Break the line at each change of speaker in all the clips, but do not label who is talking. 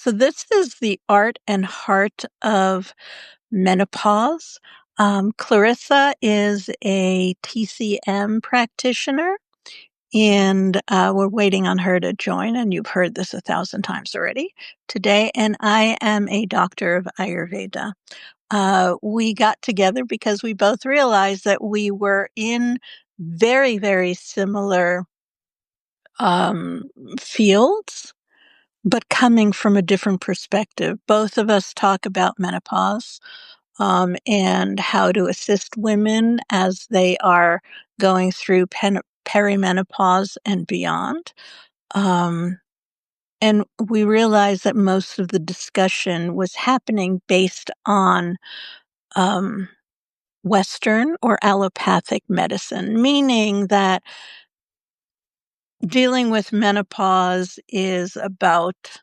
So this is the art and heart of menopause. Clarissa is a TCM practitioner, and we're waiting on her to join, and you've heard this 1,000 times already today, and I am a doctor of Ayurveda. We got together because we both realized that we were in very, very similar um, fields, but coming from a different perspective. Both of us talk about menopause and how to assist women as they are going through perimenopause and beyond. Um, and we realized that most of the discussion was happening based on um, Western or allopathic medicine, meaning that dealing with menopause is about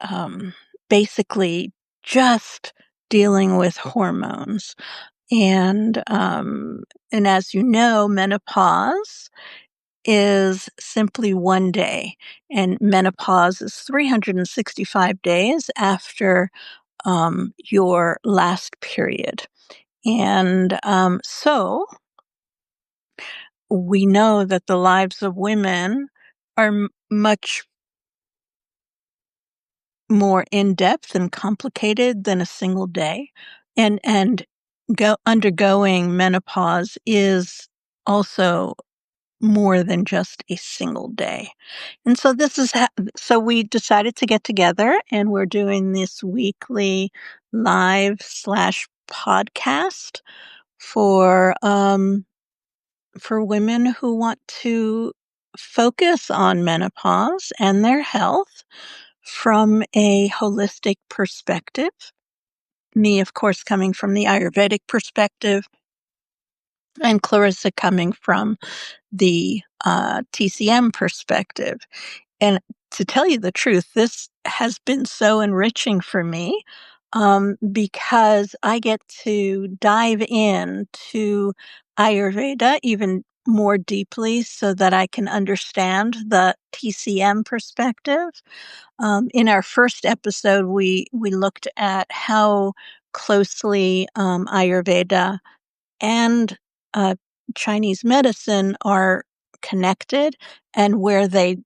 um, basically just dealing with hormones. And as you know, menopause is simply one day, and menopause is 365 days after your last period. And so we know that the lives of women are much more in-depth and complicated than a single day. And undergoing menopause is also more than just a single day. And so so we decided to get together, and we're doing this weekly live/podcast for women who want to focus on menopause and their health from a holistic perspective. Me, of course, coming from the Ayurvedic perspective, and Clarissa coming from the TCM perspective. And to tell you the truth, this has been so enriching for me because I get to dive into Ayurveda even more deeply so that I can understand the TCM perspective. In our first episode, we looked at how closely Ayurveda and uh, Chinese medicine are connected, and where they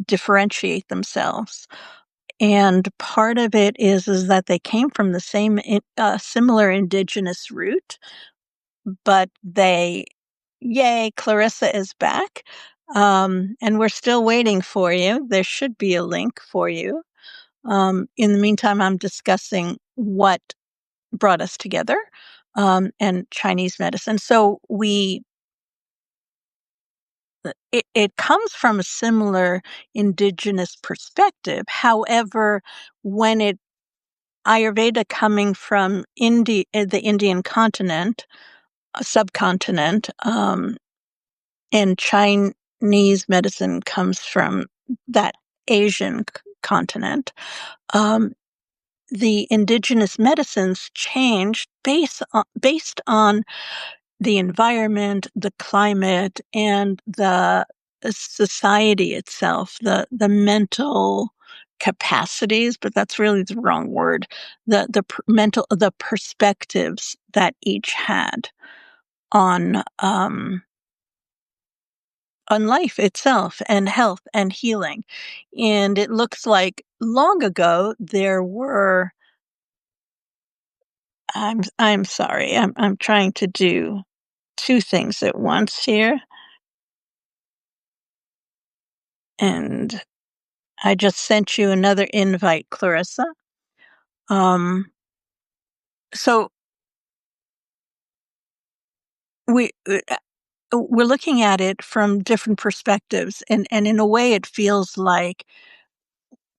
differentiate themselves. And part of it is that they came from the same similar indigenous root, but yay, Clarissa is back. And we're still waiting for you. There should be a link for you. In the meantime, I'm discussing what brought us together, and Chinese medicine. So it comes from a similar indigenous perspective. However, when Ayurveda coming from the Indian continent, subcontinent, and Chinese medicine comes from that Asian continent. The indigenous medicines changed based on the environment, the climate, and the society itself, the mental capacities, but that's really the wrong word. The perspectives that each had on on life itself and health and healing. And it looks like long ago there were. I'm sorry. I'm trying to do two things at once here, and I just sent you another invite, Clarissa. Um, so we we're looking at it from different perspectives, and in a way, it feels like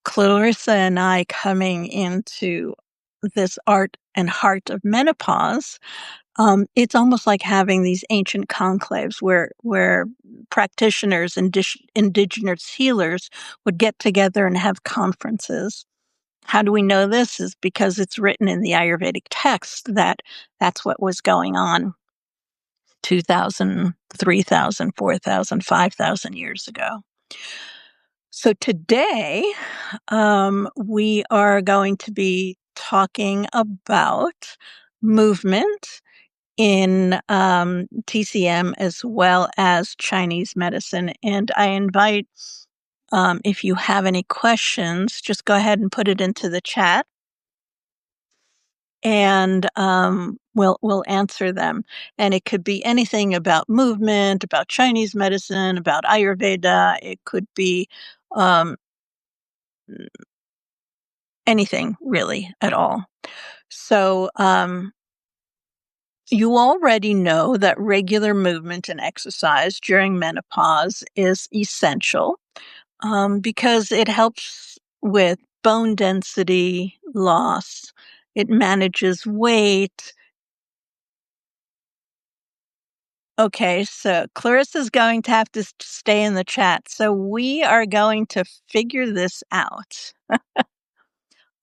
Clarissa and I coming into this art and heart of menopause. It's almost like having these ancient conclaves where practitioners and indigenous healers would get together and have conferences. How do we know this? Is because it's written in the Ayurvedic text that that's what was going on 2,000, 3,000, 4,000, 5,000 years ago. So today, we are going to be talking about movement in TCM as well as Chinese medicine. And I invite, if you have any questions, just go ahead and put it into the chat, and we'll answer them. And it could be anything about movement, about Chinese medicine, about Ayurveda. It could be um, anything really at all. So, you already know that regular movement and exercise during menopause is essential, because it helps with bone density loss. It manages weight. Okay, so Clarissa's going to have to stay in the chat. So we are going to figure this out.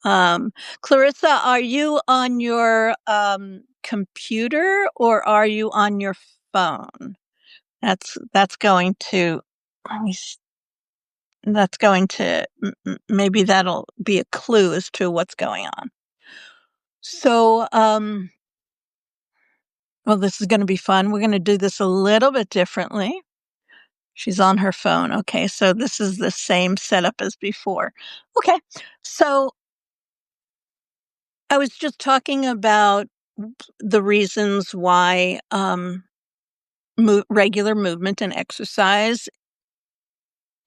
Um, Clarissa, are you on your computer or are you on your phone? That's going to let me s- that's going to maybe that'll be a clue as to what's going on. So, well, this is going to be fun. We're going to do this a little bit differently. She's on her phone. Okay, so this is the same setup as before. Okay, so I was just talking about the reasons why regular movement and exercise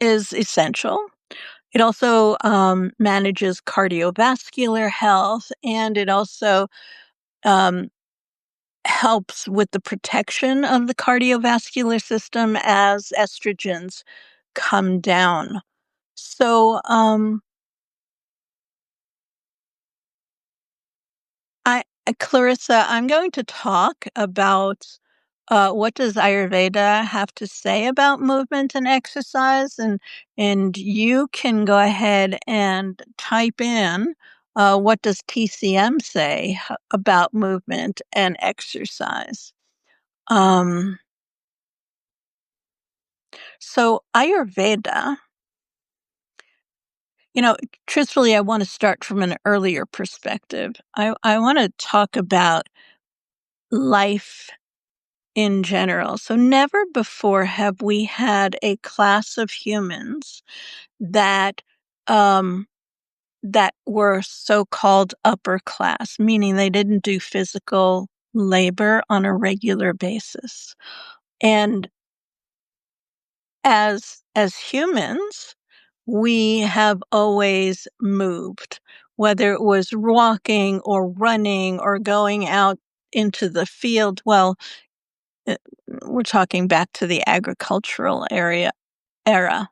is essential. It also manages cardiovascular health, and it also um, helps with the protection of the cardiovascular system as estrogens come down. So, Clarissa, I'm going to talk about what does Ayurveda have to say about movement and exercise, and you can go ahead and type in what does TCM say about movement and exercise. Um, so Ayurveda, you know, truthfully, I want to start from an earlier perspective. I want to talk about life in general. So never before have we had a class of humans that um, that were so-called upper class, meaning they didn't do physical labor on a regular basis. And as humans, we have always moved, whether it was walking or running or going out into the field. Well, uh, we're talking back to the agricultural era.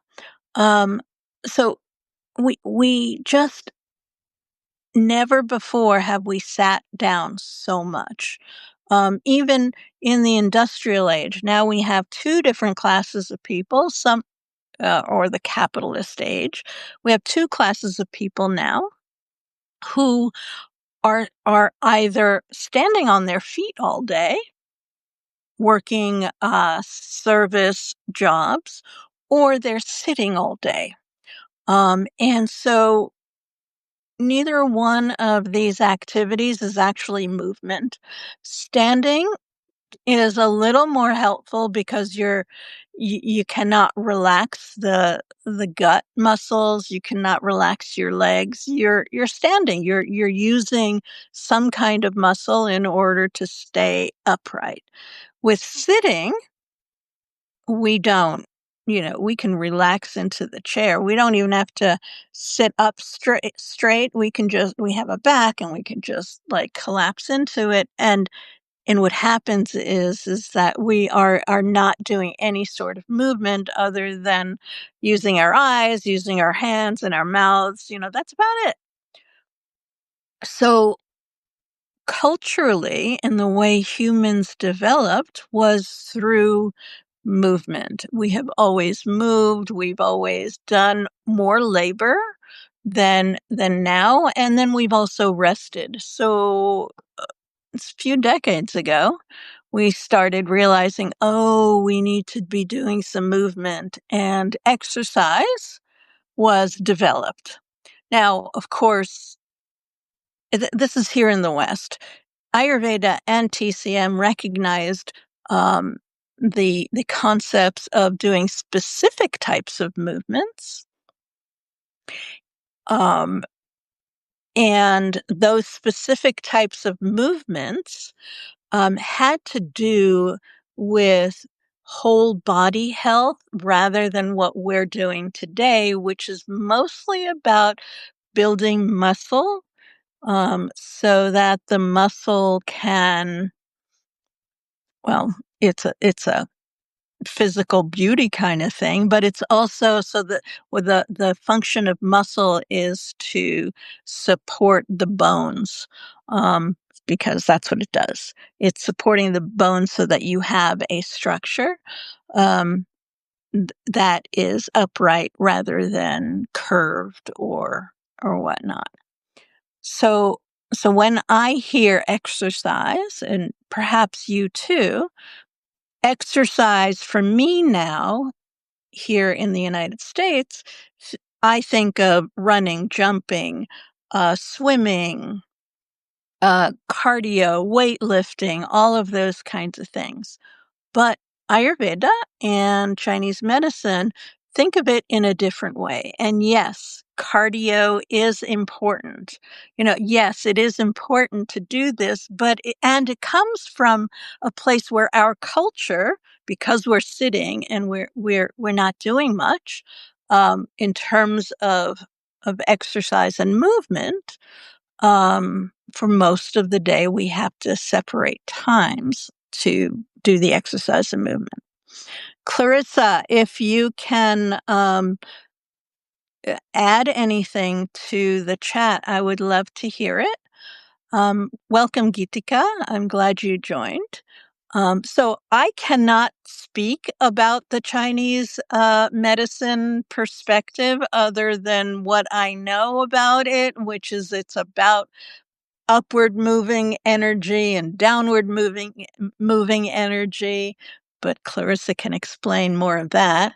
Um, so we just never before have we sat down so much. Even in the industrial age, now we have two different classes of people. Some or the capitalist age, we have two classes of people now who are either standing on their feet all day working service jobs, or they're sitting all day. And so neither one of these activities is actually movement. Standing is a little more helpful because you cannot relax the gut muscles, you cannot relax your legs. You're standing. You're using some kind of muscle in order to stay upright. With sitting, we don't. You know, we can relax into the chair. We don't even have to sit up straight. We have a back and we can just like collapse into it. And what happens is that we are not doing any sort of movement other than using our eyes, using our hands and our mouths. You know, that's about it. So culturally, and the way humans developed was through movement. We have always moved. We've always done more labor than now, and then we've also rested. So a few decades ago, we started realizing, oh, we need to be doing some movement and exercise. was developed. Now, of course, this is here in the West. Ayurveda and TCM recognized the concepts of doing specific types of movements, um, and those specific types of movements had to do with whole body health rather than what we're doing today, which is mostly about building muscle, so that the muscle can, well, it's a physical beauty kind of thing, but it's also so that the function of muscle is to support the bones, um, because that's what it does. It's supporting the bones so that you have a structure um, that is upright rather than curved or whatnot. So so when I hear exercise, and perhaps you too, exercise for me now here in the United States, I think of running, jumping, swimming, cardio, weightlifting, all of those kinds of things. But Ayurveda and Chinese medicine think of it in a different way. And yes, cardio is important. Yes, it is important to do this, but and it comes from a place where our culture, because we're sitting and we're not doing much in terms of exercise and movement. For most of the day, we have to separate times to do the exercise and movement. Clarissa, if you can add anything to the chat, I would love to hear it. Welcome, Gitika. I'm glad you joined. So I cannot speak about the Chinese medicine perspective other than what I know about it, which is it's about upward moving energy and downward moving energy, but Clarissa can explain more of that.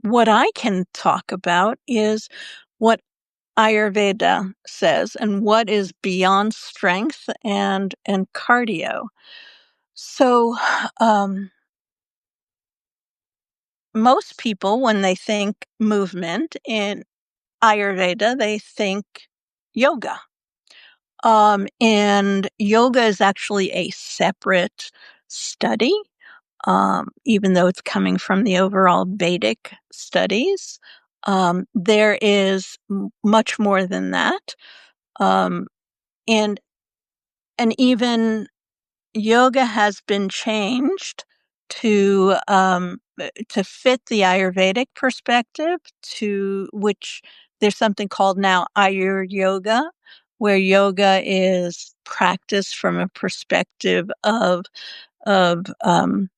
What I can talk about is what Ayurveda says and what is beyond strength and cardio. So, most people, when they think movement in Ayurveda, they think yoga. And yoga is actually a separate study, even though it's coming from the overall Vedic studies. There is much more than that. Um, and and even yoga has been changed to fit the Ayurvedic perspective, to which there's something called now Ayur Yoga, where yoga is practiced from a perspective of um,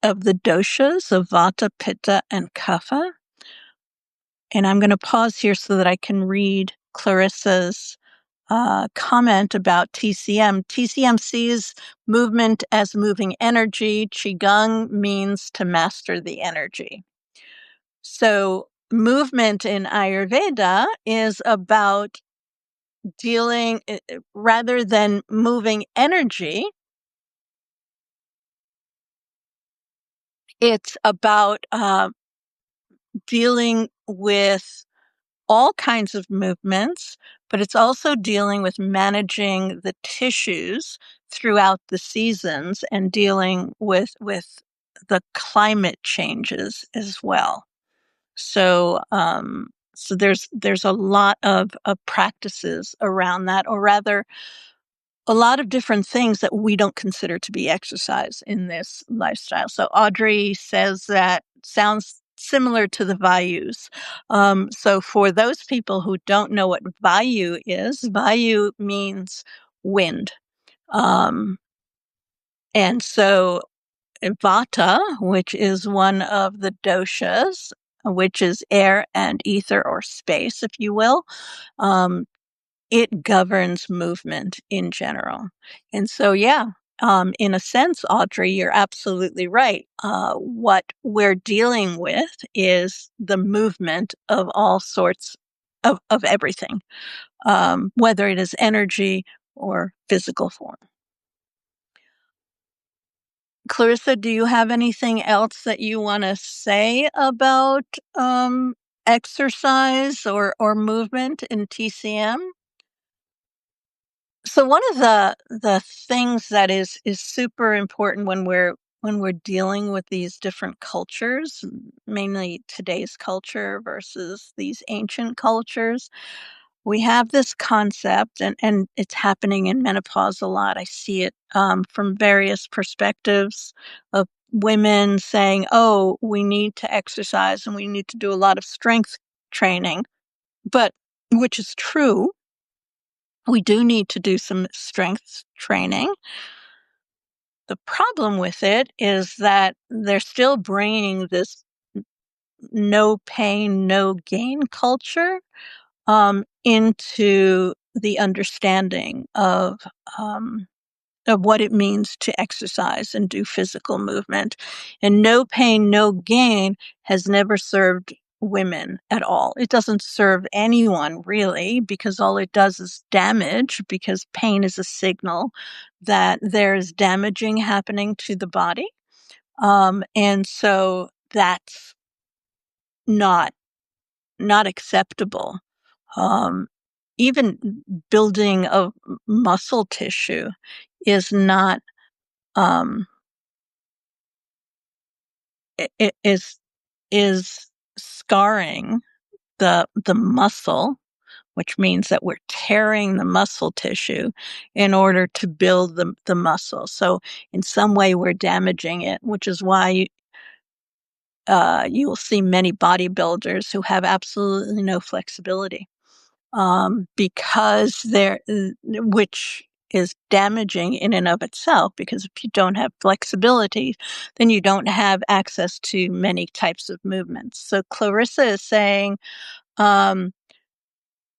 of the doshas of Vata, Pitta, and Kapha. And I'm going to pause here so that I can read Clarissa's comment about TCM. TCM sees movement as moving energy. Qigong means to master the energy. So movement in Ayurveda is about dealing, rather than moving energy, it's about dealing with all kinds of movements, but it's also dealing with managing the tissues throughout the seasons and dealing with the climate changes as well. So there's a lot of practices around that, or rather a lot of different things that we don't consider to be exercise in this lifestyle. So Audrey says that sounds similar to the Vayus. So for those people who don't know what Vayu means wind. Um, and so Vata, which is one of the doshas, which is air and ether or space, if you will, um, it governs movement in general. And so, yeah, in a sense, Audrey, you're absolutely right. What we're dealing with is the movement of all sorts of everything, whether it is energy or physical form. Clarissa, do you have anything else that you want to say about exercise or movement in TCM? So one of the things that is super important when we're dealing with these different cultures, mainly today's culture versus these ancient cultures, we have this concept, and it's happening in menopause a lot. I see it from various perspectives of women saying, "Oh, we need to exercise and we need to do a lot of strength training," but which is true. We do need to do some strength training. The problem with it is that they're still bringing this no pain, no gain culture into the understanding of what it means to exercise and do physical movement. And no pain, no gain has never served women at all. It doesn't serve anyone really, because all it does is damage, because pain is a signal that there's damaging happening to the body. And so that's not acceptable. Um, Even building of muscle tissue is not um, it is scarring the muscle, which means that we're tearing the muscle tissue in order to build the muscle. So in some way we're damaging it, which is why you will see many bodybuilders who have absolutely no flexibility, because which is damaging in and of itself, because if you don't have flexibility, then you don't have access to many types of movements. So Clarissa is saying um,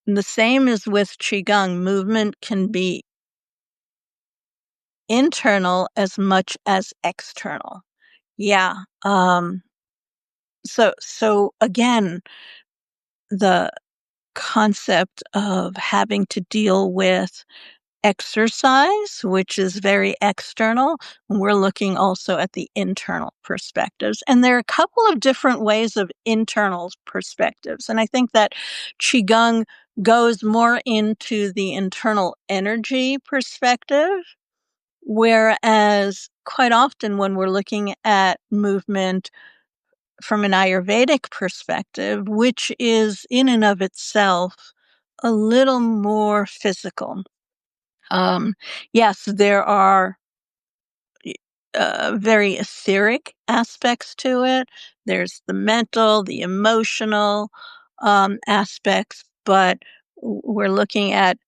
the same as with Qigong, movement can be internal as much as external. Yeah. So again, the concept of having to deal with exercise, which is very external. We're looking also at the internal perspectives. And there are a couple of different ways of internal perspectives. And I think that Qigong goes more into the internal energy perspective, whereas quite often when we're looking at movement from an Ayurvedic perspective, which is in and of itself a little more physical. Yes, there are very etheric aspects to it. There's the mental, the emotional aspects, but we're looking at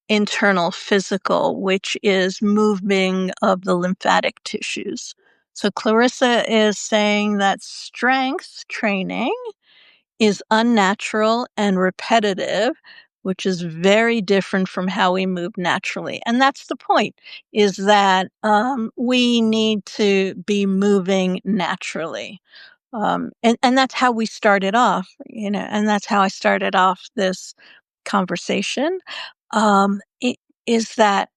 internal physical, which is moving of the lymphatic tissues. So Clarissa is saying that strength training is unnatural and repetitive, which is very different from how we move naturally. And that's the point, is that we need to be moving naturally. And that's how we started off, and that's how I started off this conversation. It is that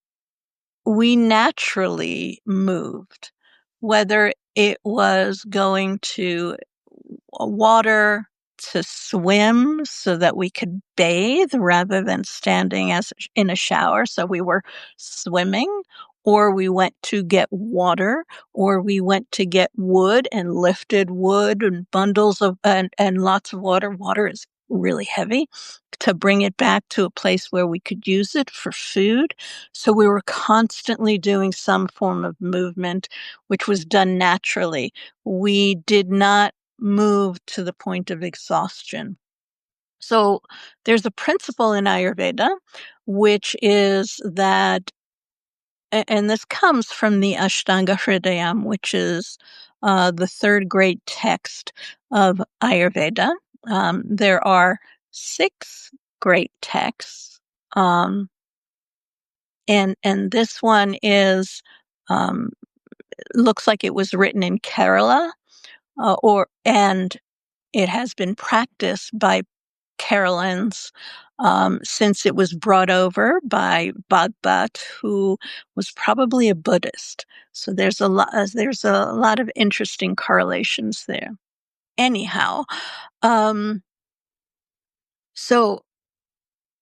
we naturally moved, whether it was going to water, to swim so that we could bathe rather than standing as in a shower. So we were swimming, or we went to get water, or we went to get wood and lifted wood and bundles of and lots of water. Water is really heavy, to bring it back to a place where we could use it for food. So we were constantly doing some form of movement, which was done naturally. We did not move to the point of exhaustion. So there's a principle in Ayurveda, which is that, and this comes from the Ashtanga Hridayam, which is the third great text of Ayurveda. There are 6 great texts, and this one is Um, looks like it was written in Kerala, and it has been practiced by Keralans since it was brought over by Bhagbat, who was probably a Buddhist. So there's a lot of interesting correlations there. Anyhow, um, so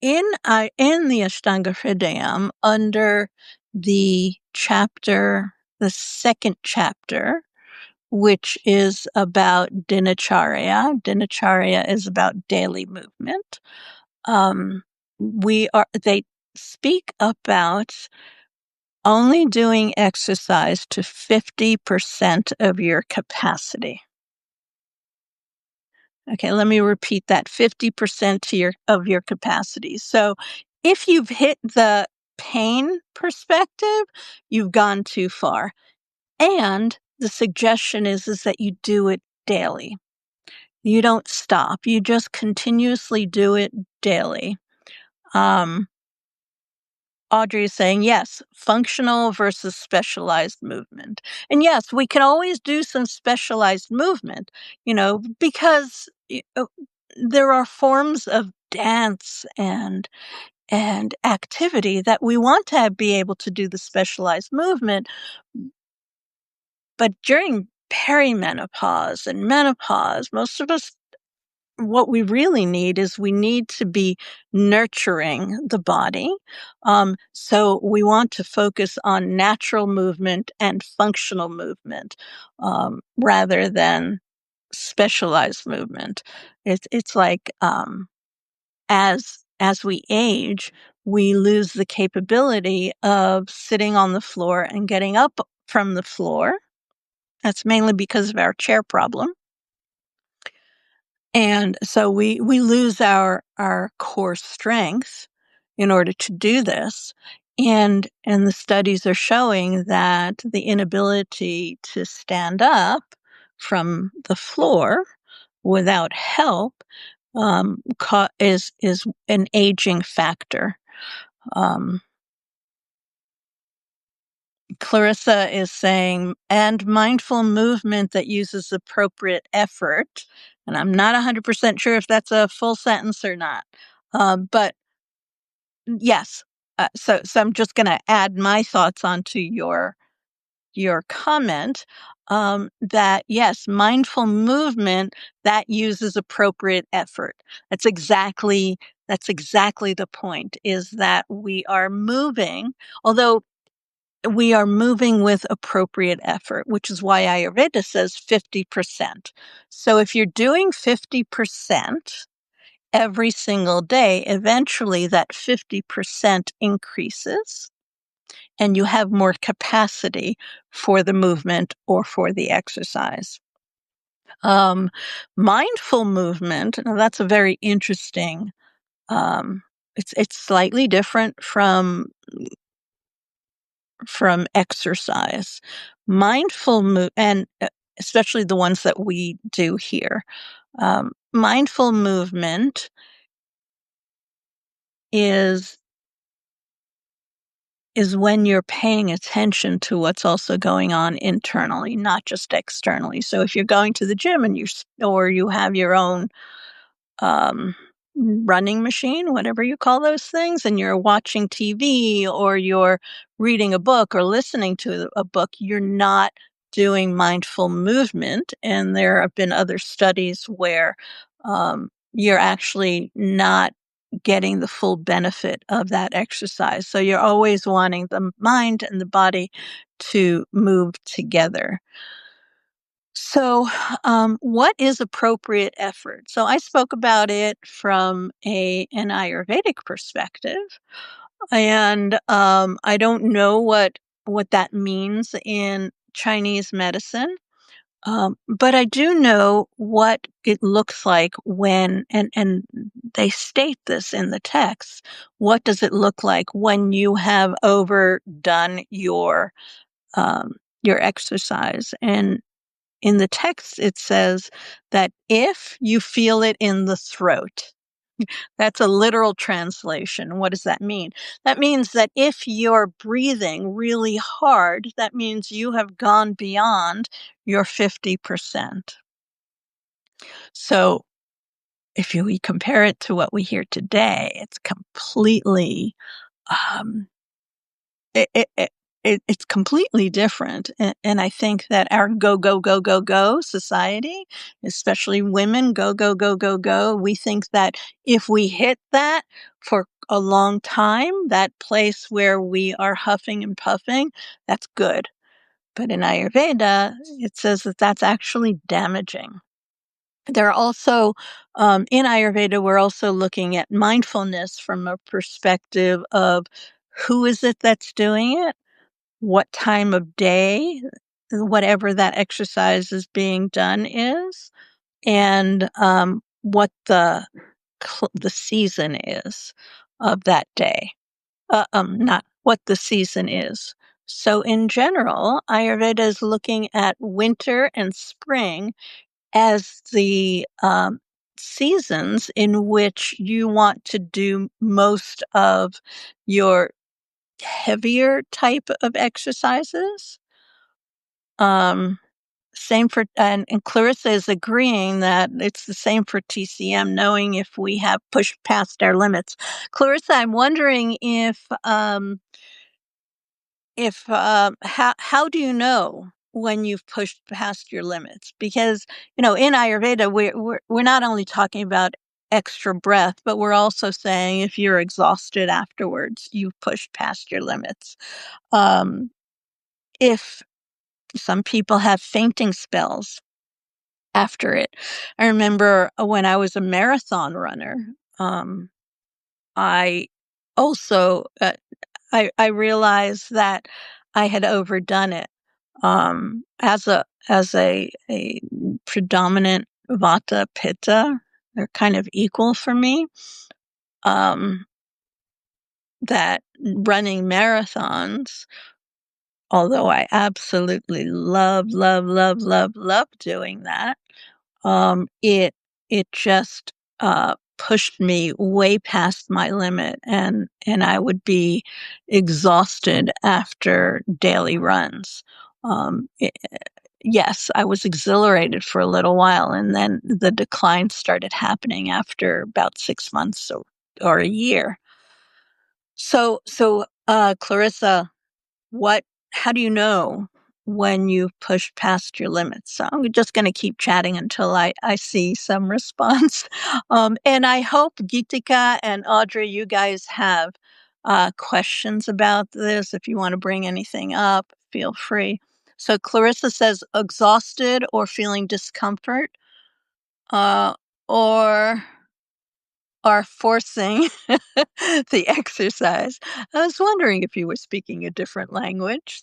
in the Ashtanga Hridayam, under the chapter, the second chapter, which is about dinacharya. Dinacharya is about daily movement. They speak about only doing exercise to 50% of your capacity. Okay, let me repeat that, 50% of your capacity. So if you've hit the pain perspective, you've gone too far. And the suggestion is that you do it daily. You don't stop. You just continuously do it daily. Audrey is saying, yes, functional versus specialized movement. And yes, we can always do some specialized movement, because there are forms of dance and activity that we want to be able to do the specialized movement. But during perimenopause and menopause, most of us, what we really need is we need to be nurturing the body. So we want to focus on natural movement and functional movement rather than specialized movement. It's like as we age, we lose the capability of sitting on the floor and getting up from the floor. That's mainly because of our chair problem. And so we lose our core strength in order to do this. And the studies are showing that the inability to stand up from the floor without help is an aging factor. Clarissa is saying, and mindful movement that uses appropriate effort. And I'm not 100% sure if that's a full sentence or not. But yes, so I'm just going to add my thoughts onto your comment that yes, mindful movement that uses appropriate effort. That's exactly the point. Is that we are moving, although we are moving with appropriate effort, which is why Ayurveda says 50%. So if you're doing 50% every single day, eventually that 50% increases and you have more capacity for the movement or for the exercise. Mindful movement, now that's a very interesting, it's slightly different from exercise. And especially the ones that we do here. Mindful movement is when you're paying attention to what's also going on internally, not just externally. So if you're going to the gym or you have your own um, running machine, whatever you call those things, and you're watching TV or you're reading a book or listening to a book, you're not doing mindful movement. And there have been other studies where you're actually not getting the full benefit of that exercise. So you're always wanting the mind and the body to move together. So, what is appropriate effort? So, I spoke about it from an Ayurvedic perspective, and I don't know what that means in Chinese medicine, but I do know what it looks like when, and they state this in the text. What does it look like when you have overdone your exercise? And in the text, it says that if you feel it in the throat, That's a literal translation. What does that mean? That means that if you're breathing really hard, that means you have gone beyond your 50%. So if we compare it to what we hear today, it's completely um, it, it, it, it's completely different. And I think that our go, go, go, go, go society, especially women, go, go, go, go, go, we think that if we hit that for a long time, that place where we are huffing and puffing, that's good. But in Ayurveda, it says that that's actually damaging. There are also, in Ayurveda, we're also looking at mindfulness from a perspective of who is it that's doing it, what time of day, whatever that exercise is being done is, and what the season is of that day. Not what the season is. So in general, Ayurveda is looking at winter and spring as the seasons in which you want to do most of your heavier type of exercises. Um, Same for, and Clarissa is agreeing that it's the same for TCM, knowing if we have pushed past our limits. Clarissa, I'm wondering if how do you know when you've pushed past your limits? Because in Ayurveda, we're not only talking about extra breath, but we're also saying if you're exhausted afterwards, you've pushed past your limits. If some people have fainting spells after it. I remember when I was a marathon runner, um, I also I realized that I had overdone it. As a predominant Vata Pitta, they're kind of equal for me. Um, that running marathons, although I absolutely love doing that, it just pushed me way past my limit, and I would be exhausted after daily runs. Um, it, yes, I was exhilarated for a little while, and then the decline started happening after about 6 months or a year. So, Clarissa, what how do you know when you've pushed past your limits? So I'm just going to keep chatting until I see some response. And I hope Geetika and Audrey, you guys have questions about this. If you want to bring anything up, feel free. So Clarissa says exhausted or feeling discomfort, uh, or are forcing the exercise. I was wondering if you were speaking a different language.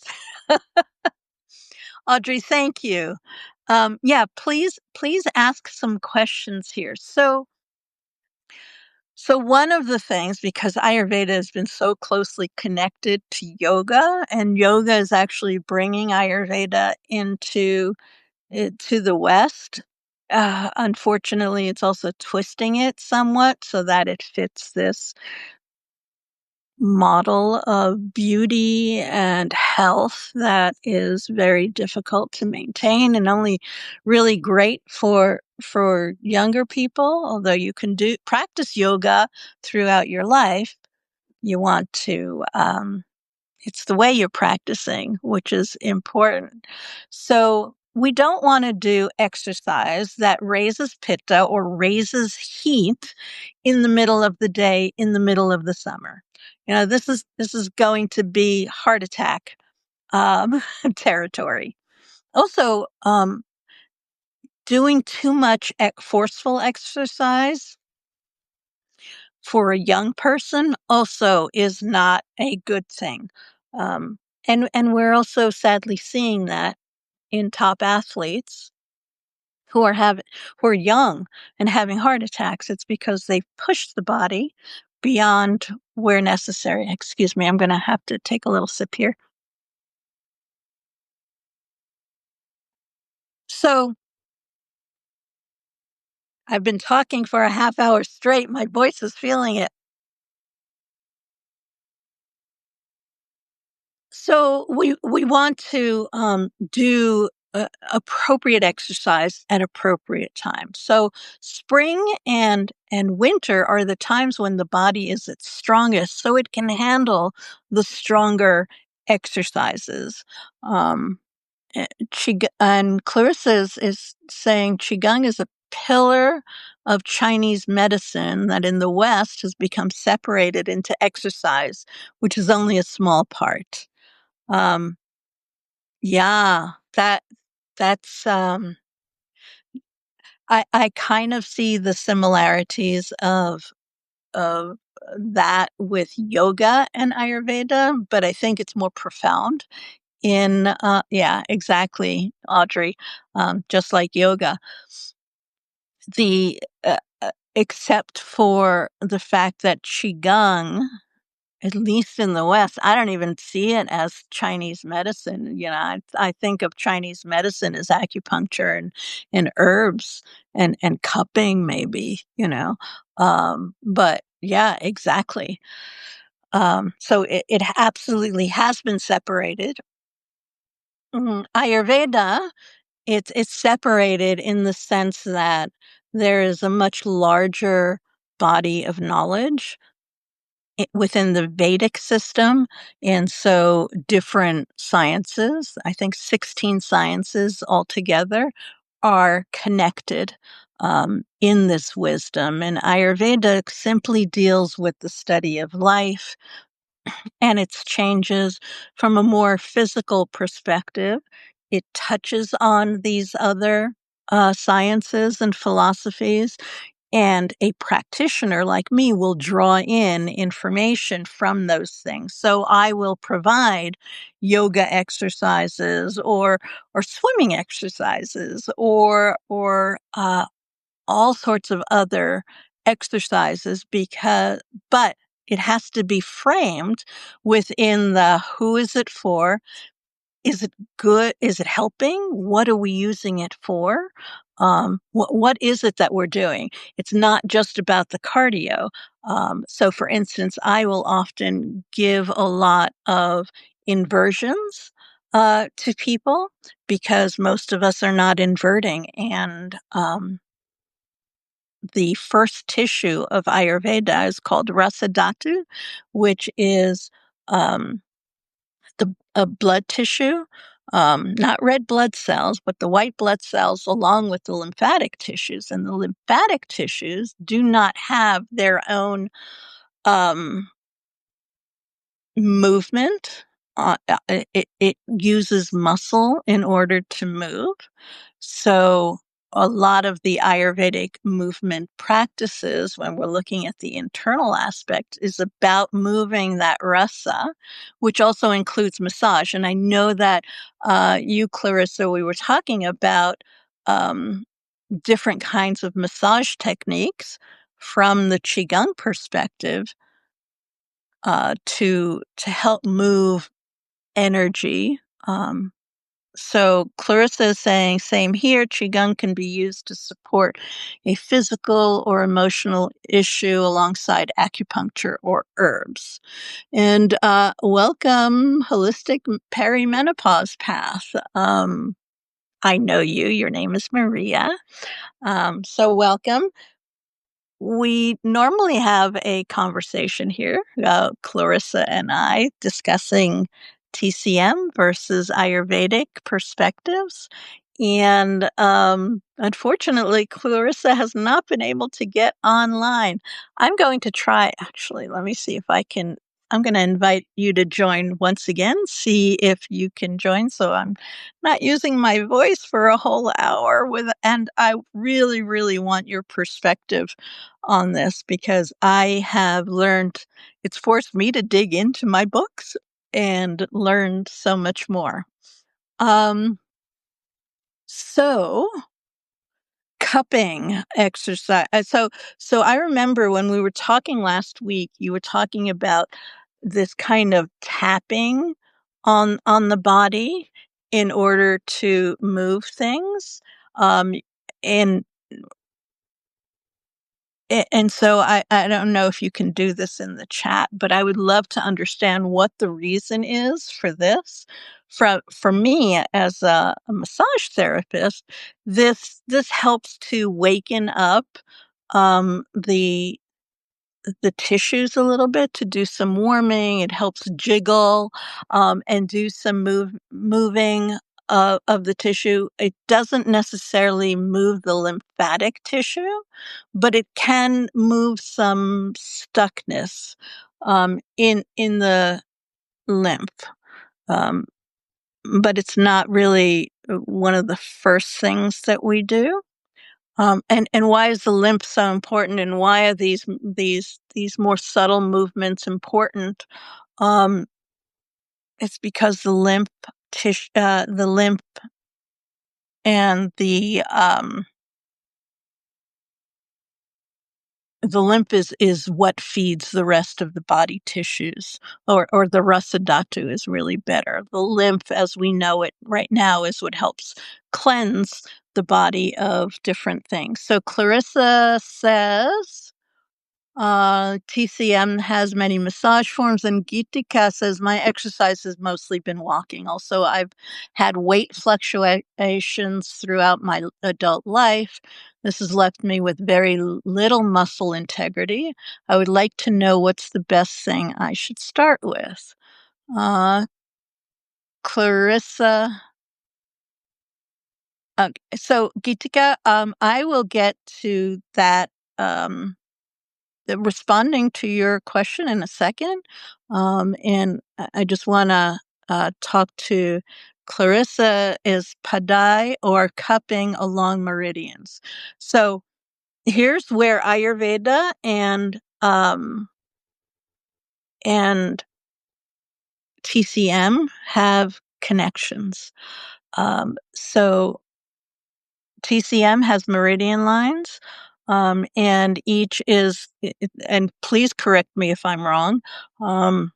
Audrey, thank you. Yeah, please ask some questions here. So one of the things, because Ayurveda has been so closely connected to yoga, and yoga is actually bringing Ayurveda into to the West. Unfortunately, it's also twisting it somewhat so that it fits this model of beauty and health that is very difficult to maintain and only really great for younger people. Although you can do practice yoga throughout your life, you want to it's the way you're practicing which is important. So we don't want to do exercise that raises pitta or raises heat in the middle of the day, in the middle of the summer. This is going to be heart attack territory. Also, doing too much forceful exercise for a young person also is not a good thing. Um, and we're also sadly seeing that in top athletes who are young and having heart attacks. It's because they've pushed the body beyond where necessary. Excuse me, I'm going to have to take a little sip here. So I've been talking for a half hour straight. My voice is feeling it. So we want to do appropriate exercise at appropriate times. So spring and winter are the times when the body is its strongest, so it can handle the stronger exercises. Um, and Clarissa is saying Qigong is a pillar of Chinese medicine that in the West has become separated into exercise, which is only a small part. Um, yeah, that's I kind of see the similarities of that with yoga and Ayurveda, but I think it's more profound in yeah, exactly, Audrey. Just like yoga. The except for the fact that qigong, at least in the West, I don't even see it as Chinese medicine. You know, I think of Chinese medicine as acupuncture and herbs and cupping, maybe. You know, but yeah, exactly. So it absolutely has been separated. Ayurveda, it's separated in the sense that there is a much larger body of knowledge within the Vedic system. And so different sciences, I think 16 sciences altogether, are connected in this wisdom. And Ayurveda simply deals with the study of life and its changes from a more physical perspective. It touches on these other sciences and philosophies, and a practitioner like me will draw in information from those things. So I will provide yoga exercises or swimming exercises or all sorts of other exercises but it has to be framed within the who is it for? Is it good? Is it helping? What are we using it for? What is it that we're doing? It's not just about the cardio. So, for instance, I will often give a lot of inversions to people because most of us are not inverting. And the first tissue of Ayurveda is called rasa dhatu, which is um, the a blood tissue, not red blood cells, but the white blood cells along with the lymphatic tissues. And the lymphatic tissues do not have their own um, movement. It uses muscle in order to move. So a lot of the Ayurvedic movement practices, when we're looking at the internal aspect, is about moving that rasa, which also includes massage. And I know that you, Clarissa, we were talking about um, different kinds of massage techniques from the Qigong perspective to help move energy. So Clarissa is saying, same here, Qigong can be used to support a physical or emotional issue alongside acupuncture or herbs. And welcome, Holistic Perimenopause Path. I know you. Your name is Maria. So welcome. We normally have a conversation here, Clarissa and I, discussing TCM versus Ayurvedic perspectives. And unfortunately, Clarissa has not been able to get online. I'm going to try, actually, let me see if I can. I'm going to invite you to join once again, see if you can join. So I'm not using my voice for a whole hour and I really, really want your perspective on this because I have learned, it's forced me to dig into my books and learned so much more. Um, so cupping exercise. So I remember when we were talking last week, you were talking about this kind of tapping on the body in order to move things. Um, and And so I don't know if you can do this in the chat, but I would love to understand what the reason is for this. For me as a massage therapist, this helps to waken up the tissues a little bit, to do some warming. It helps jiggle, and do some moving of the tissue. It doesn't necessarily move the lymphatic tissue, but it can move some stuckness in the lymph. Um, but it's not really one of the first things that we do. And why is the lymph so important, and why are these more subtle movements important? Um, it's because the lymph and the lymph is what feeds the rest of the body tissues, or the rasa dhatu is really better. The lymph, as we know it right now, is what helps cleanse the body of different things. So Clarissa says, TCM has many massage forms, and Gitika says, my exercise has mostly been walking. Also, I've had weight fluctuations throughout my adult life. This has left me with very little muscle integrity. I would like to know what's the best thing I should start with. Uh, Clarissa. So Gitika, I will get to that. Responding to your question in a second. And I just want to talk to Clarissa. Is padai or cupping along meridians? So here's where Ayurveda and TCM have connections. So TCM has meridian lines, and each is, and please correct me if I'm wrong. Um,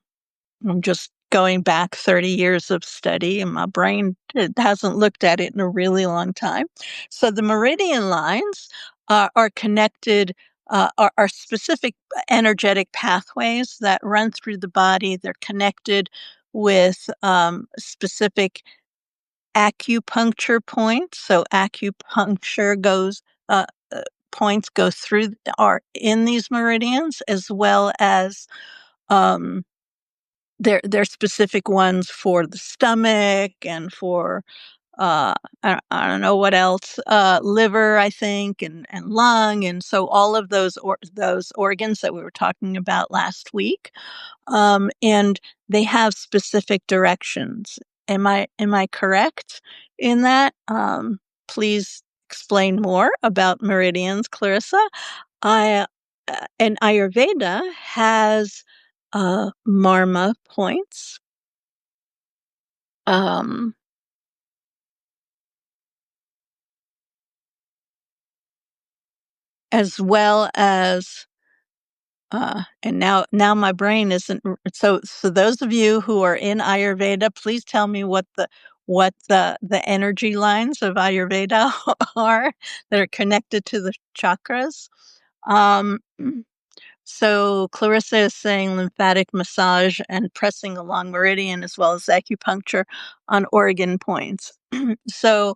I'm just going back 30 years of study, and my brain it hasn't looked at it in a really long time. So the meridian lines are connected, are specific energetic pathways that run through the body. They're connected with specific acupuncture points. So acupuncture uh, points go through, are in these meridians, as well as um, they're specific ones for the stomach and for I don't know what else, liver, I think, and lung, and so all of those organs that we were talking about last week. And they have specific directions. Am I correct in that? Please explain more about meridians, Clarissa. I and Ayurveda has marma points, um, as well as and now my brain isn't so those of you who are in Ayurveda, please tell me what the energy lines of Ayurveda are that are connected to the chakras. Um, so Clarissa is saying lymphatic massage and pressing along meridian, as well as acupuncture on organ points. So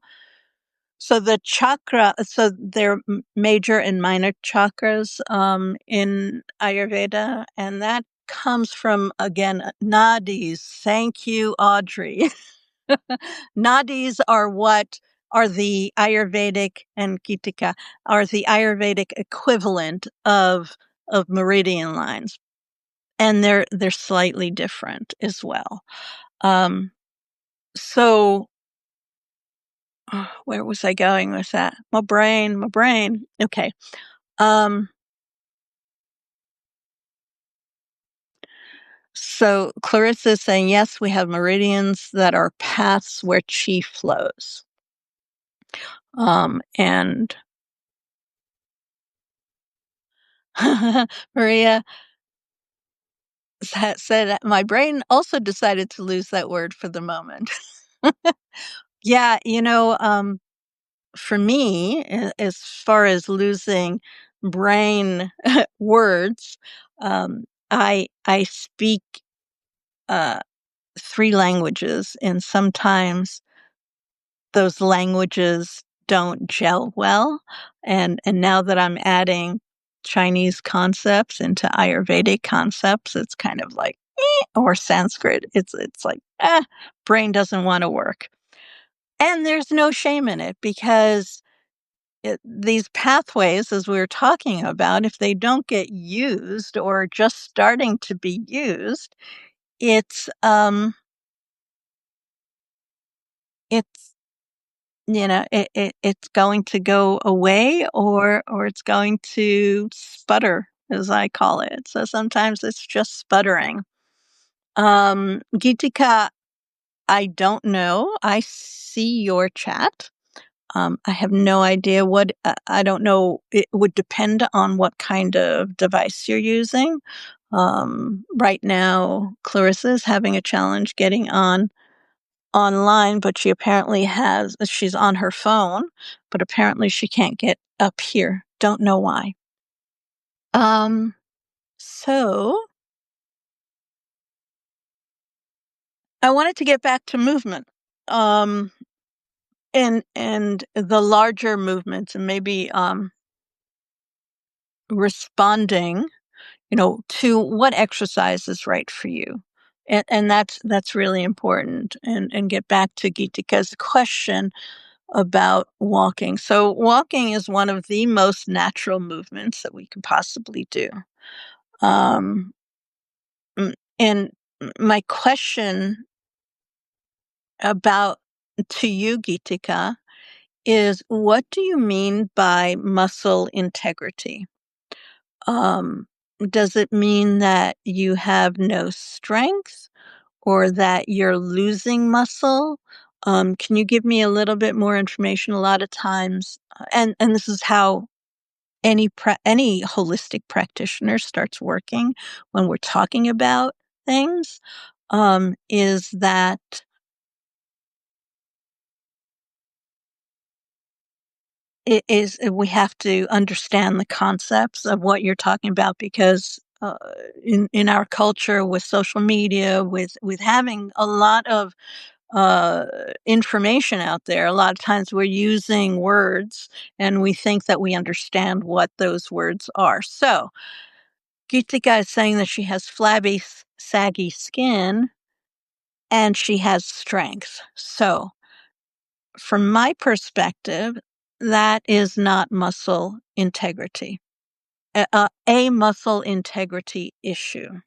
so the chakra, so there are major and minor chakras in Ayurveda, and that comes from, again, nadis. Thank you, Audrey. Nadis are what are the Ayurvedic, and Gitika are the Ayurvedic equivalent of meridian lines, and they're slightly different as well. Um, so where was I going with that? My brain. Okay. Um, so Clarissa is saying, yes, we have meridians that are paths where chi flows. And Maria said, my brain also decided to lose that word for the moment. Yeah, for me, as far as losing brain words. I speak 3 languages, and sometimes those languages don't gel well. And now that I'm adding Chinese concepts into Ayurvedic concepts, it's kind of like, or Sanskrit. It's like, brain doesn't want to work. And there's no shame in it because these pathways, as we were talking about, if they don't get used or just starting to be used, it's it's it's going to go away, or it's going to sputter, as I call it. So sometimes it's just sputtering. Geetika, I don't know. I see your chat. I have no idea what, I don't know. It would depend on what kind of device you're using. Right now, Clarissa is having a challenge getting online, but she's on her phone, but apparently she can't get up here. Don't know why. So I wanted to get back to movement. And the larger movements, and maybe responding, to what exercise is right for you. And that's really important. And get back to Geetika's question about walking. So walking is one of the most natural movements that we can possibly do. Um, and my question about to you, Geetika, is what do you mean by muscle integrity? Um, does it mean that you have no strength or that you're losing muscle? Can you give me a little bit more information? A lot of times, and this is how any holistic practitioner starts working when we're talking about things, is that we have to understand the concepts of what you're talking about because in our culture with social media, with having a lot of information out there, a lot of times we're using words and we think that we understand what those words are. So Geetika is saying that she has flabby, saggy skin and she has strength. So from my perspective, that is not muscle integrity, a muscle integrity issue.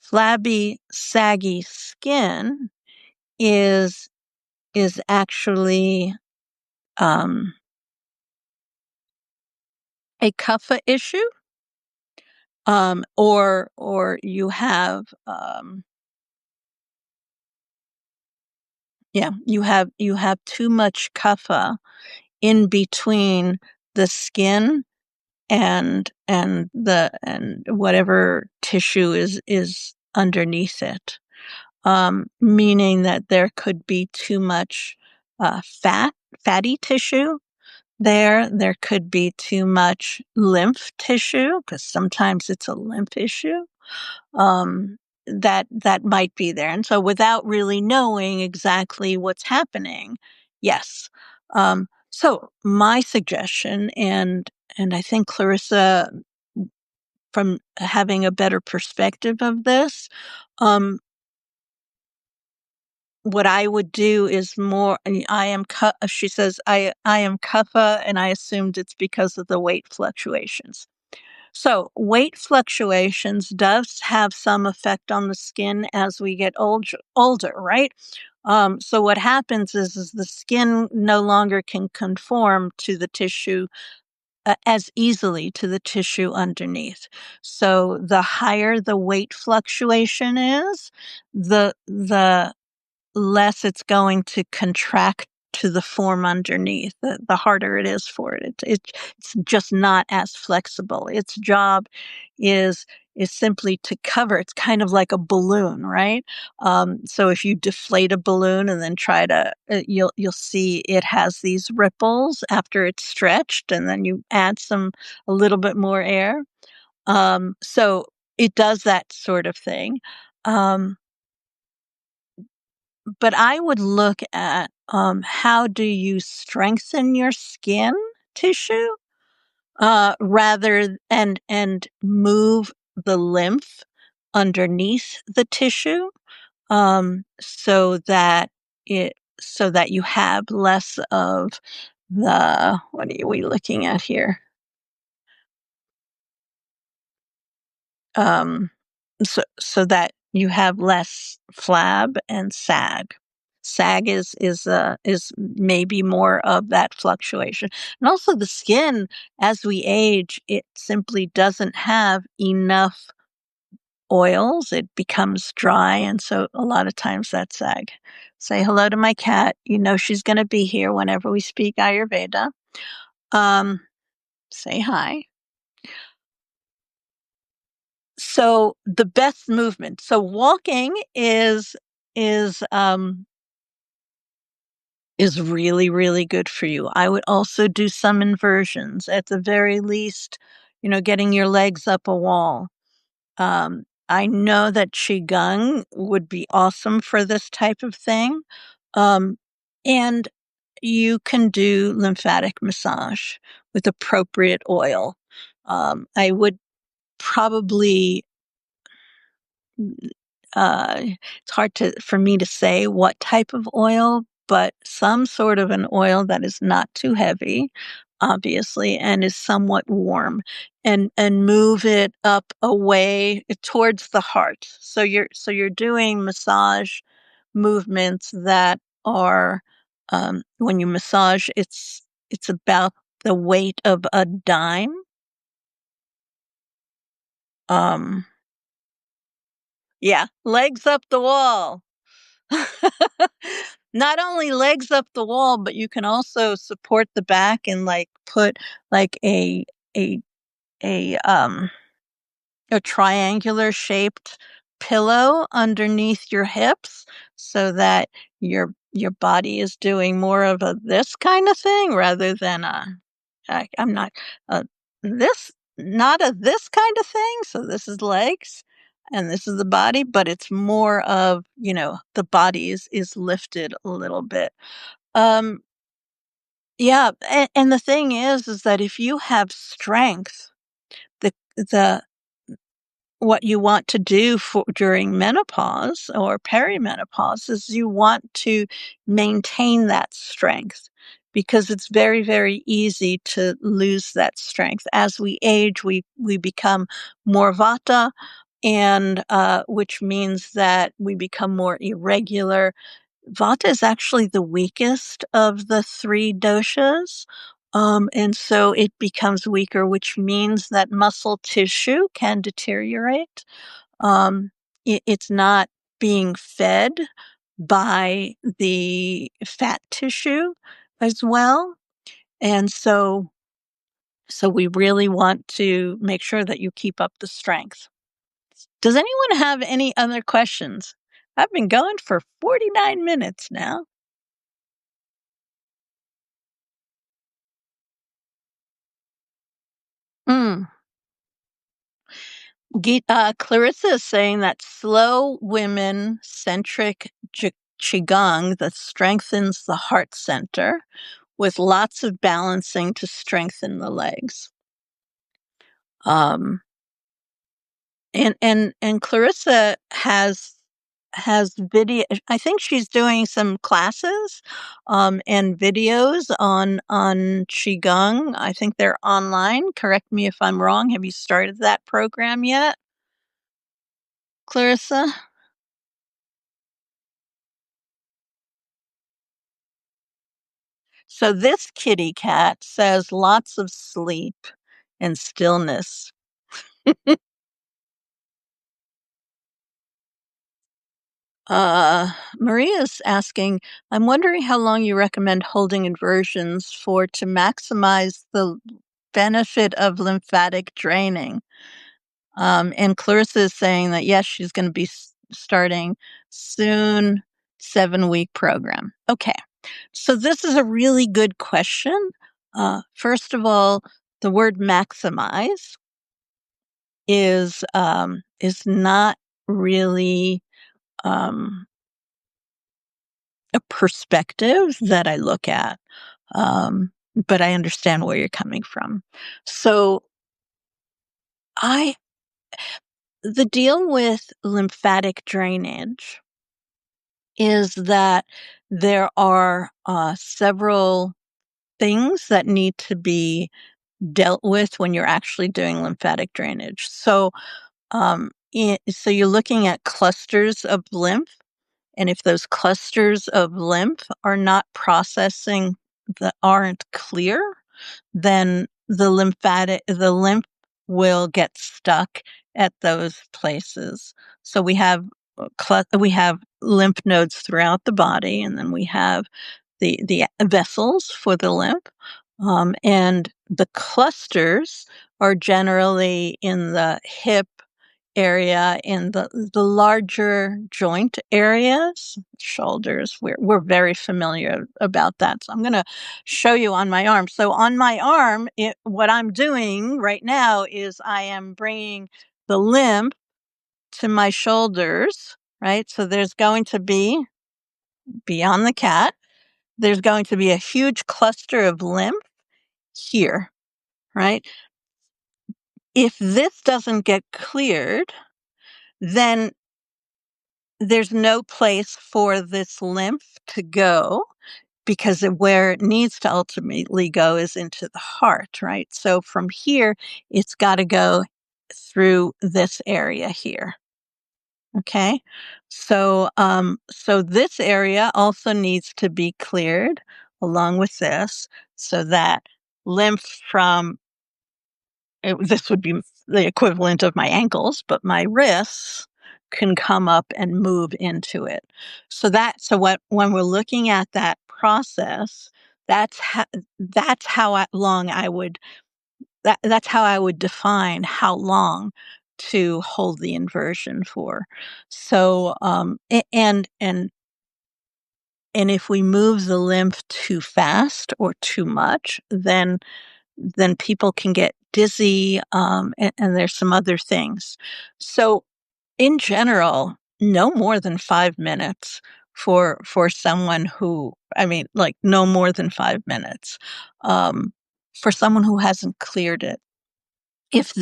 Flabby, saggy skin is actually a kapha issue, or you have you have too much kapha in between the skin and whatever tissue is underneath it, meaning that there could be too much fatty tissue there could be too much lymph tissue because sometimes it's a lymph issue, that might be there. And so without really knowing exactly what's happening, yes. So my suggestion, and I think Clarissa, from having a better perspective of this, what I would do is more, she says, I am kapha, and I assumed it's because of the weight fluctuations. So weight fluctuations does have some effect on the skin as we get older, right? So what happens is the skin no longer can conform to the tissue as easily to the tissue underneath. So the higher the weight fluctuation is, the less it's going to contract to the form underneath, the harder it is for it. It's just not as flexible. Its job is simply to cover. It's kind of like a balloon, right? So if you deflate a balloon and then try to, you'll see it has these ripples after it's stretched, and then you add a little bit more air. So it does that sort of thing. Um, but I would look at, how do you strengthen your skin tissue, rather and move the lymph underneath the tissue, so that you have less of what are we looking at here? Um, so that you have less flab and sag. Sag is maybe more of that fluctuation. And also the skin, as we age, it simply doesn't have enough oils. It becomes dry, and so a lot of times that's sag. Say hello to my cat. You know she's gonna be here whenever we speak Ayurveda. Um, say hi. So the best movement. So walking is um is really, really good for you. I would also do some inversions. At the very least, getting your legs up a wall. I know that Qigong would be awesome for this type of thing. Um, and you can do lymphatic massage with appropriate oil. I would probably it's hard for me to say what type of oil, but some sort of an oil that is not too heavy, obviously, and is somewhat warm, and move it up away towards the heart. So you're doing massage movements that are, when you massage, it's about the weight of a dime. Um, yeah, legs up the wall. Not only legs up the wall, but you can also support the back and like put like a a um a triangular shaped pillow underneath your hips so that your body is doing more of a this kind of thing rather than I'm not this not a this kind of thing. So this is legs and this is the body, but it's more of, the body is lifted a little bit. Um yeah, and the thing is that if you have strength, the what you want to do for during menopause or perimenopause is you want to maintain that strength because it's very, very easy to lose that strength. As we age, we become more vata, and which means that we become more irregular. Vata is actually the weakest of the three doshas. And so it becomes weaker, which means that muscle tissue can deteriorate. Um, it's not being fed by the fat tissue as well. And so we really want to make sure that you keep up the strength. Does anyone have any other questions? I've been going for 49 minutes now. Mm. Clarissa is saying that slow women centric Qigong that strengthens the heart center with lots of balancing to strengthen the legs. Um, and Clarissa has video. I think she's doing some classes, and videos on Qigong. I think they're online. Correct me if I'm wrong. Have you started that program yet, Clarissa? So this kitty cat says lots of sleep and stillness. Maria's asking, I'm wondering how long you recommend holding inversions for to maximize the benefit of lymphatic draining. And Clarissa is saying that, yes, she's going to be starting soon, 7-week program. Okay. So this is a really good question. First of all, the word maximize is not really um, a perspective that I look at, but I understand where you're coming from. So I the deal with lymphatic drainage is that there are several things that need to be dealt with when you're actually doing lymphatic drainage. So, so you're looking at clusters of lymph, and if those clusters of lymph are not processing, that aren't clear, then the lymph will get stuck at those places. So we have we have lymph nodes throughout the body, and then we have the vessels for the lymph, and the clusters are generally in the hip area, in the larger joint areas, shoulders. We're very familiar about that. So I'm going to show you on my arm. So on my arm, what I'm doing right now is I am bringing the lymph to my shoulders, right? So there's going to be, beyond the cat, there's going to be a huge cluster of lymph here, right? If this doesn't get cleared, then there's no place for this lymph to go, because where it needs to ultimately go is into the heart, right? So from here, it's got to go through this area here. Okay. So this area also needs to be cleared along with this, so that lymph from this would be the equivalent of my ankles, but my wrists can come up and move into it. So when we're looking at that process, that's how long I would that's how I would define how long to hold the inversion for. So and if we move the lymph too fast or too much, then people can get dizzy, and there's some other things. So in general, no more than 5 minutes for someone who, I mean, like no more than 5 minutes, um, for someone who hasn't cleared it. If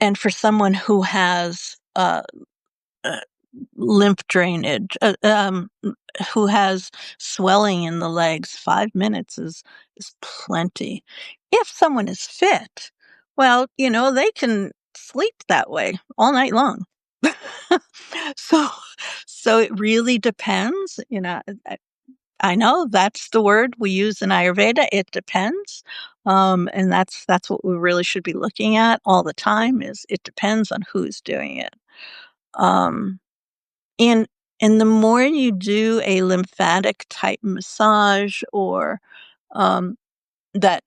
and for someone who has uh, lymph drainage, who has swelling in the legs, 5 minutes is plenty. If someone is fit, well, they can sleep that way all night long. so so it really depends. I know that's the word we use in Ayurveda. It depends. And that's what we really should be looking at all the time, is it depends on who's doing it. Um, and and the more you do a lymphatic type massage, or um, that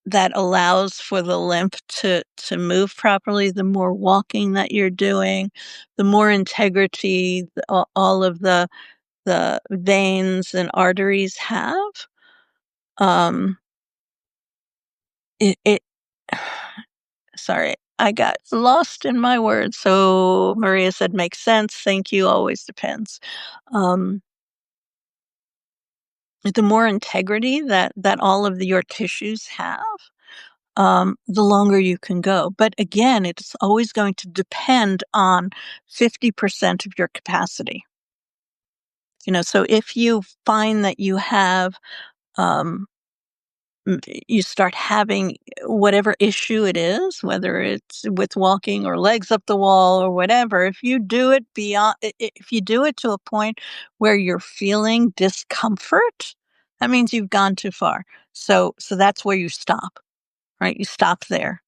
that allows for the lymph to move properly, the more walking that you're doing, the more integrity all of the veins and arteries have. Um, it sorry, I got lost in my words. So Maria said, makes sense. Thank you. Always depends. Um, the more integrity that all of your tissues have, the longer you can go. But again, it's always going to depend on 50% of your capacity. So if you find that you have, um, you start having whatever issue it is, whether it's with walking or legs up the wall or whatever, if you do it if you do it to a point where you're feeling discomfort, that means you've gone too far. So that's where you stop, right? You stop there.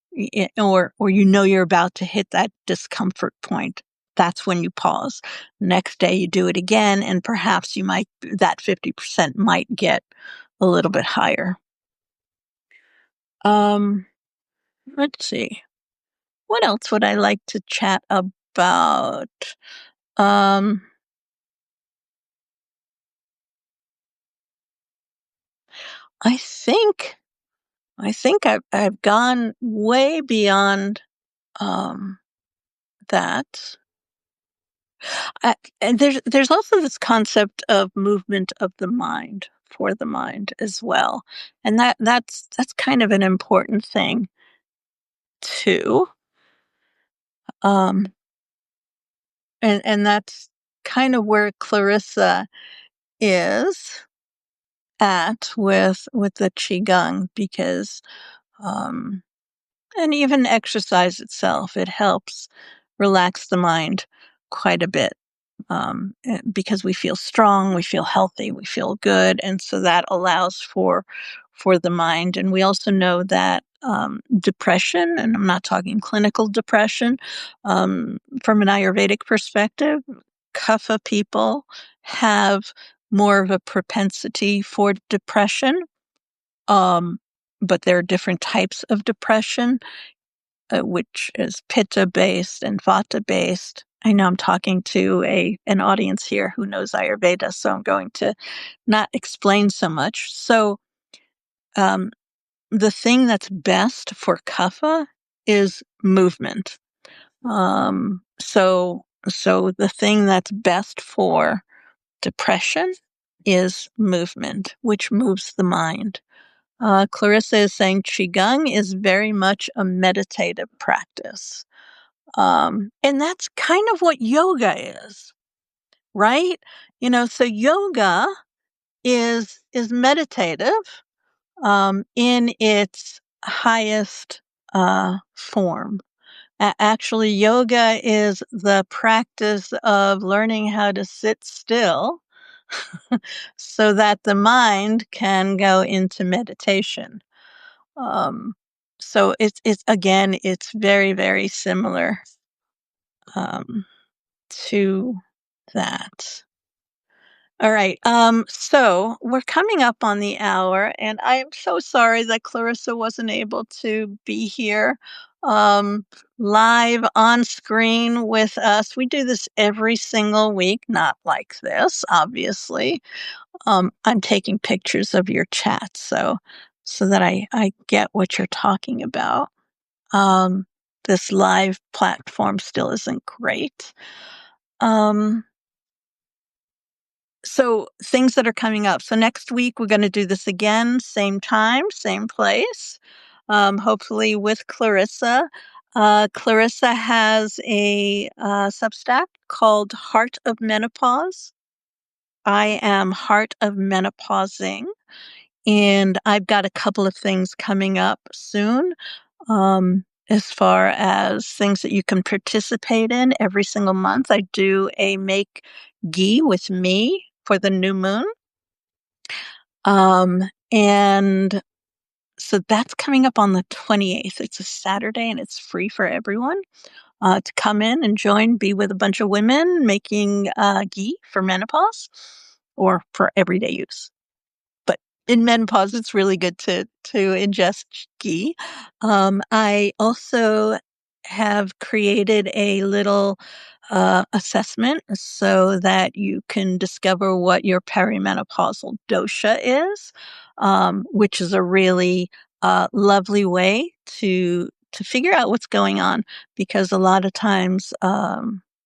or you know you're about to hit that discomfort point. That's when you pause. Next day you do it again, and perhaps that 50% might get a little bit higher. Um, let's see. What else would I like to chat about? Um, I think I've gone way beyond um, that. And there's also this concept of movement of the mind for the mind as well, and that's kind of an important thing too. Um, and that's kind of where Clarissa is at with the Qigong, because um, and even exercise itself, it helps relax the mind quite a bit, because we feel strong, we feel healthy, we feel good, and so that allows for the mind. And we also know that depression, and I'm not talking clinical depression, from an Ayurvedic perspective, Kapha people have more of a propensity for depression. Um, but there are different types of depression, which is pitta based and vata based. I know I'm talking to an audience here who knows Ayurveda, so I'm going to not explain so much. So, um, the thing that's best for kapha is movement. So the thing that's best for depression is movement, which moves the mind. Clarissa is saying Qigong is very much a meditative practice. And that's kind of what yoga is, right? So yoga is meditative, in its highest form. Actually, yoga is the practice of learning how to sit still so that the mind can go into meditation. Um, so it's again, it's very, very similar um, to that. All right. So we're coming up on the hour, and I am so sorry that Clarissa wasn't able to be here um, live on screen with us. We do this every single week, not like this, obviously. I'm taking pictures of your chat so that I get what you're talking about. Um, this live platform still isn't great. Um, So things that are coming up. So next week, we're going to do this again, same time, same place, hopefully with Clarissa. Clarissa has a Substack called Heart of Menopause. I am Heart of Menopausing, and I've got a couple of things coming up soon. As far as things that you can participate in every single month, I do a make ghee with me for the new moon. And so that's coming up on the 28th. It's a Saturday and it's free for everyone to come in and join, be with a bunch of women making ghee for menopause or for everyday use. But in menopause, it's really good to ingest ghee. I also have created a little assessment so that you can discover what your perimenopausal dosha is, which is a really lovely way to figure out what's going on, because a lot of times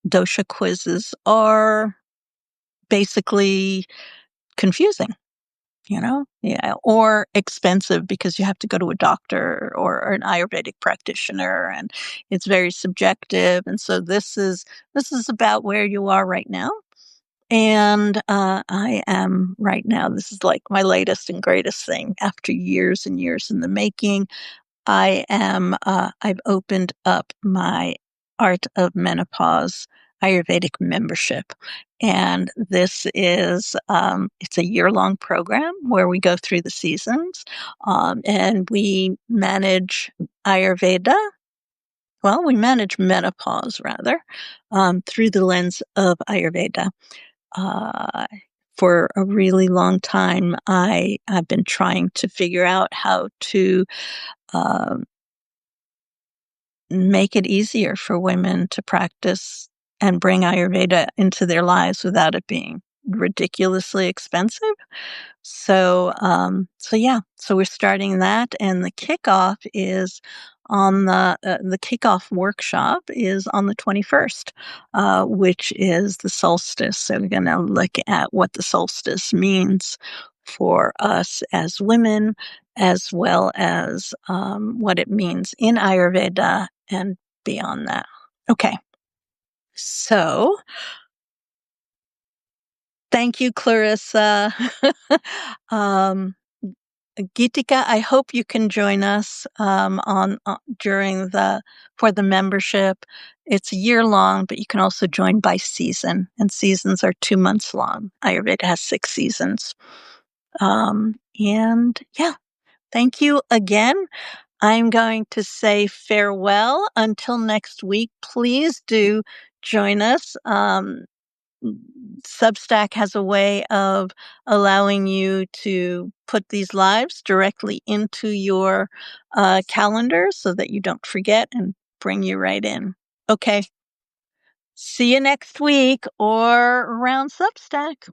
dosha quizzes are basically confusing, yeah, or expensive because you have to go to a doctor or an Ayurvedic practitioner, and it's very subjective. And so this is about where you are right now. And I am right now, this is like my latest and greatest thing after years and years in the making. I've opened up my Art of Menopause Ayurvedic membership. And this is, it's a year-long program where we go through the seasons, and we manage Ayurveda. Well, we manage menopause rather through the lens of Ayurveda. Uh, for a really long time, I've been trying to figure out how to uh, make it easier for women to practice and bring Ayurveda into their lives without it being ridiculously expensive. So we're starting that, and the kickoff workshop is on the 21st, which is the solstice. So we're going to look at what the solstice means for us as women, as well as what it means in Ayurveda and beyond that. Okay, so thank you, Clarissa. um, Geetika, I hope you can join us on during for the membership. It's a year long, but you can also join by season, and seasons are 2 months long. Ayurveda has 6 seasons. And yeah, thank you again. I'm going to say farewell until next week. Please do join us. Substack has a way of allowing you to put these lives directly into your calendar so that you don't forget and bring you right in. Okay. See you next week or around Substack.